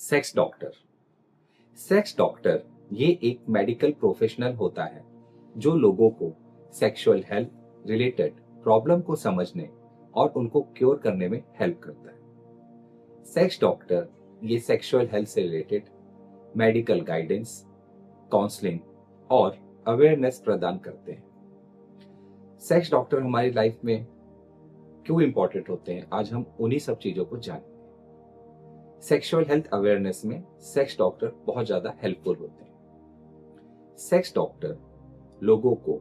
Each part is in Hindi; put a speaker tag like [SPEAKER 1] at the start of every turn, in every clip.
[SPEAKER 1] Sex doctor. सेक्स डॉक्टर ये एक मेडिकल प्रोफेशनल होता है जो लोगों को सेक्सुअल हेल्थ रिलेटेड प्रॉब्लम को समझने और उनको क्योर करने में हेल्प करता है। सेक्स डॉक्टर ये सेक्सुअल हेल्थ से रिलेटेड मेडिकल गाइडेंस, काउंसलिंग और अवेयरनेस प्रदान करते हैं। सेक्स डॉक्टर हमारी लाइफ में क्यों इंपॉर्टेंट होते हैं, आज हम उन्हीं सब चीजों को जानेंगे। सेक्सुअल हेल्थ अवेयरनेस में सेक्स डॉक्टर बहुत ज्यादा हेल्पफुल होते हैं। सेक्स डॉक्टर लोगों को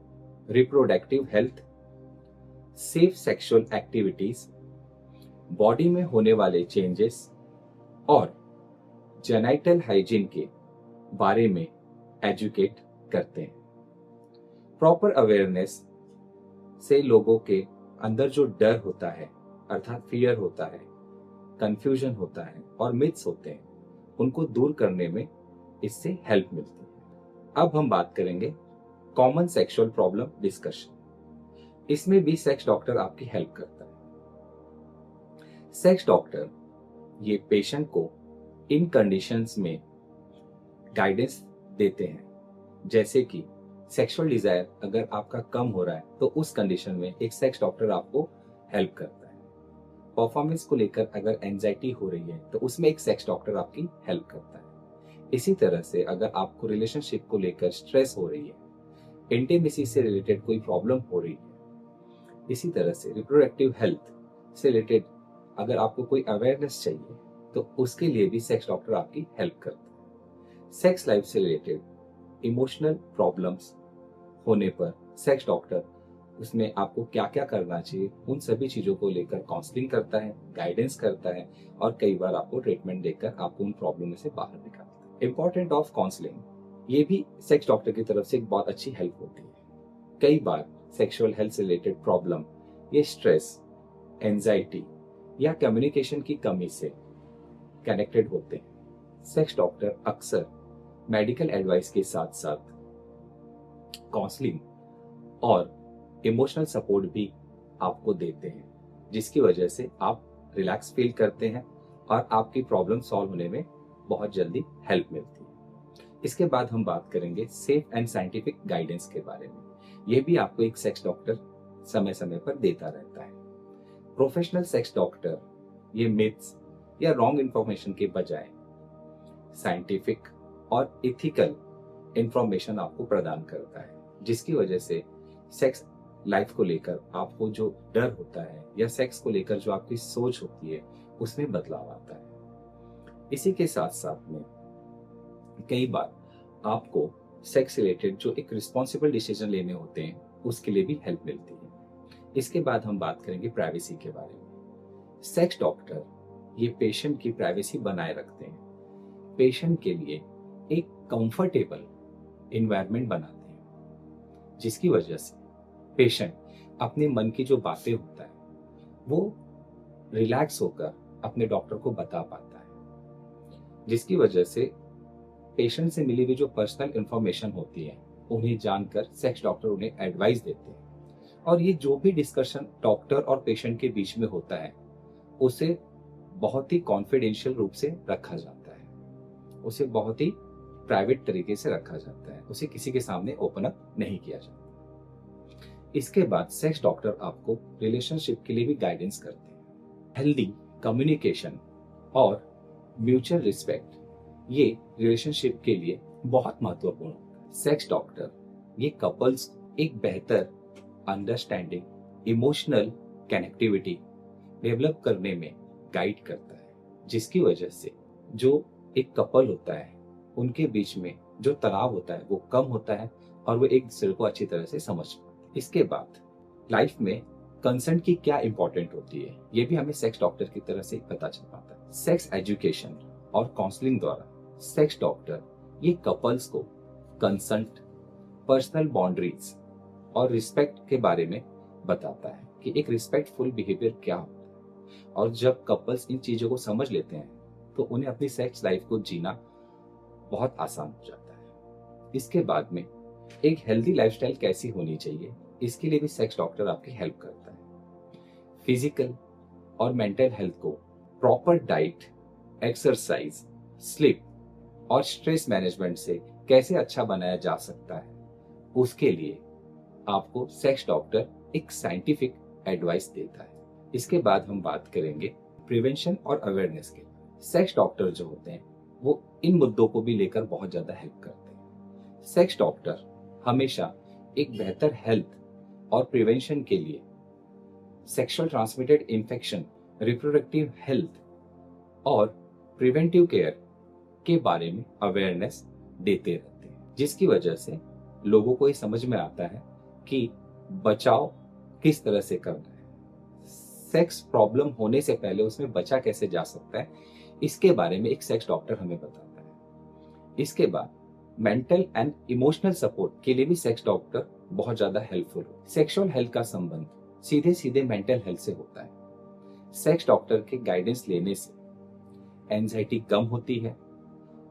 [SPEAKER 1] reproductive health, safe sexual activities, body में होने वाले चेंजेस और जेनाइटल हाइजीन के बारे में एजुकेट करते हैं। प्रॉपर अवेयरनेस से लोगों के अंदर जो डर होता है, अर्थात फियर होता है, कंफ्यूजन होता है और मिथ्स होते हैं, उनको दूर करने में इससे हेल्प मिलती है। अब हम बात करेंगे कॉमन सेक्सुअल प्रॉब्लम डिस्कशन। इसमें भी सेक्स डॉक्टर आपकी हेल्प करता है। सेक्स डॉक्टर ये पेशेंट को इन कंडीशंस में गाइडेंस देते हैं, जैसे कि सेक्सुअल डिजायर अगर आपका कम हो रहा है तो उस कंडीशन में एक सेक्स डॉक्टर आपको हेल्प करता है। परफॉर्मेंस को लेकर अगर एंजाइटी हो रही है तो उसमें एक सेक्स डॉक्टर आपकी हेल्प करता है। इसी तरह से अगर आपको रिलेशनशिप को लेकर स्ट्रेस हो रही है, इंटीमेसी से रिलेटेड कोई प्रॉब्लम हो रही है, इसी तरह से रिप्रोडक्टिव हेल्थ से रिलेटेड अगर आपको कोई अवेयरनेस चाहिए तो उसके लिए भी सेक्स डॉक्टर आपकी हेल्प करता है। सेक्स लाइफ से रिलेटेड इमोशनल प्रॉब्लम्स होने पर सेक्स डॉक्टर उसमें आपको क्या क्या करना चाहिए उन सभी चीजों को लेकर काउंसलिंग करता है, गाइडेंस करता है और कई बार आपको ट्रीटमेंट देकर आपको उन प्रॉब्लम से बाहर निकालता है। इंपॉर्टेंट ऑफ काउंसलिंग, ये भी सेक्स डॉक्टर की तरफ से एक बहुत अच्छी हेल्प होती है। कई बार सेक्सुअल हेल्थ से रिलेटेड प्रॉब्लम ये स्ट्रेस, एंजाइटी या कम्युनिकेशन की कमी से कनेक्टेड होते हैं। सेक्स डॉक्टर अक्सर मेडिकल एडवाइस के साथ साथ काउंसलिंग और इमोशनल सपोर्ट भी आपको देते हैं, जिसकी वजह से आप रिलैक्स फील करते हैं और आपकी प्रॉब्लम सॉल्व होने में बहुत जल्दी हेल्प मिलती है। इसके बाद हम बात करेंगे सेफ एंड साइंटिफिक गाइडेंस के बारे में। यह भी आपको एक सेक्स डॉक्टर समय समय पर देता रहता है। प्रोफेशनल सेक्स डॉक्टर ये मिथ्स या रॉन्ग इंफॉर्मेशन के बजाय साइंटिफिक और इथिकल इंफॉर्मेशन आपको प्रदान करता है, जिसकी वजह से सेक्स लाइफ को लेकर आपको जो डर होता है या सेक्स को लेकर जो आपकी सोच होती है उसमें बदलाव आता है। इसी के साथ साथ में कई बार आपको सेक्स रिलेटेड जो एक रिस्पॉन्सिबल डिसीजन लेने होते हैं उसके लिए भी हेल्प मिलती है। इसके बाद हम बात करेंगे प्राइवेसी के बारे में। सेक्स डॉक्टर ये पेशेंट की प्राइवेसी बनाए रखते हैं, पेशेंट के लिए एक कंफर्टेबल इन्वायरमेंट बनाते हैं, जिसकी वजह से पेशेंट अपने मन की जो बातें होता है वो रिलैक्स होकर अपने डॉक्टर को बता पाता है, जिसकी वजह से पेशेंट से मिली हुई जो पर्सनल इंफॉर्मेशन होती है उन्हें जानकर सेक्स डॉक्टर उन्हें एडवाइस देते हैं और ये जो भी डिस्कशन डॉक्टर और पेशेंट के बीच में होता है उसे बहुत ही कॉन्फिडेंशियल रूप से रखा जाता है, उसे बहुत ही प्राइवेट तरीके से रखा जाता है, उसे किसी के सामने ओपन अप नहीं किया जाता। इसके बाद सेक्स डॉक्टर आपको रिलेशनशिप के लिए भी गाइडेंस करते हैं। हेल्दी कम्युनिकेशन और म्यूचुअल रिस्पेक्ट ये रिलेशनशिप के लिए बहुत महत्वपूर्ण है। सेक्स डॉक्टर ये कपल्स एक बेहतर अंडरस्टैंडिंग, इमोशनल कनेक्टिविटी डेवलप करने में गाइड करता है, जिसकी वजह से जो एक कपल होता है उनके बीच में जो तनाव होता है वो कम होता है और वो एक दूसरे को अच्छी तरह से समझ पाते हैं। इसके बाद लाइफ में कंसेंट की क्या इंपॉर्टेंट होती है ये भी हमें सेक्स डॉक्टर की तरह से पता चल पाता है। सेक्स एजुकेशन और काउंसलिंग द्वारा सेक्स डॉक्टर ये कपल्स को कंसेंट, पर्सनल बाउंड्रीज और रिस्पेक्ट के बारे में बताता है कि एक रिस्पेक्टफुल बिहेवियर क्या होता है, और जब कपल्स इन चीजों को समझ लेते हैं तो उन्हें अपनी सेक्स लाइफ को जीना बहुत आसान हो जाता है। इसके बाद में एक हेल्दी लाइफस्टाइल कैसी होनी चाहिए इसके लिए भी सेक्स डॉक्टर आपकी हेल्प करता है। फिजिकल और मेंटल हेल्थ को प्रॉपर डाइट, एक्सरसाइज, स्लीप और स्ट्रेस मैनेजमेंट से कैसे अच्छा बनाया जा सकता है, उसके लिए आपको सेक्स डॉक्टर एक साइंटिफिक एडवाइस देता है। इसके बाद हम बात करेंगे प्रिवेंशन और अवेयरनेस के। सेक्स डॉक्टर जो होते हैं वो इन मुद्दों को भी लेकर बहुत ज्यादा हेल्प करते हैं। सेक्स डॉक्टर हमेशा एक बेहतर हेल्थ और प्रिवेंशन के लिए sexual transmitted infection, reproductive health और प्रिवेंटिव केयर के बारे में अवेयरनेस देते रहते हैं, जिसकी वजह से लोगों को ये समझ में आता है कि बचाव किस तरह से करना है, सेक्स प्रॉब्लम होने से पहले उसमें बचा कैसे जा सकता है, इसके बारे में एक सेक्स डॉक्टर हमें बताता है। इसके बाद मेंटल एंड इमोशनल सपोर्ट के लिए भी सेक्स डॉक्टर बहुत ज्यादा हेल्पफुल हो। सेक्सुअल हेल्थ का संबंध सीधे सीधे मेंटल हेल्थ से होता है। सेक्स डॉक्टर के गाइडेंस लेने से एंजाइटी कम होती है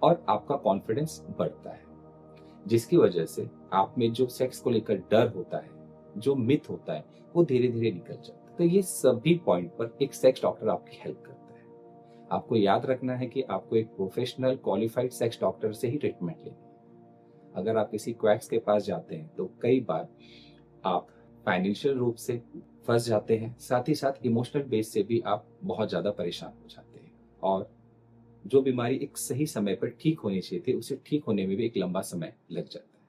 [SPEAKER 1] और आपका कॉन्फिडेंस बढ़ता है, जिसकी वजह से आप में जो सेक्स को लेकर डर होता है, जो मिथ होता है, वो धीरे धीरे निकल जाता है। तो ये सभी पॉइंट पर एक सेक्स डॉक्टर आपकी हेल्प करता है। आपको याद रखना है कि आपको एक प्रोफेशनल क्वालिफाइड सेक्स डॉक्टर से ही ट्रीटमेंट लेनी है। अगर आप किसी क्वैक्स के पास जाते हैं तो कई बार आप फाइनेंशियल रूप से फंस जाते हैं, साथ ही साथ इमोशनल बेस से भी आप बहुत ज्यादा परेशान हो जाते हैं, और जो बीमारी एक सही समय पर ठीक होनी चाहिए थी उसे ठीक होने में भी एक लंबा समय लग जाता है।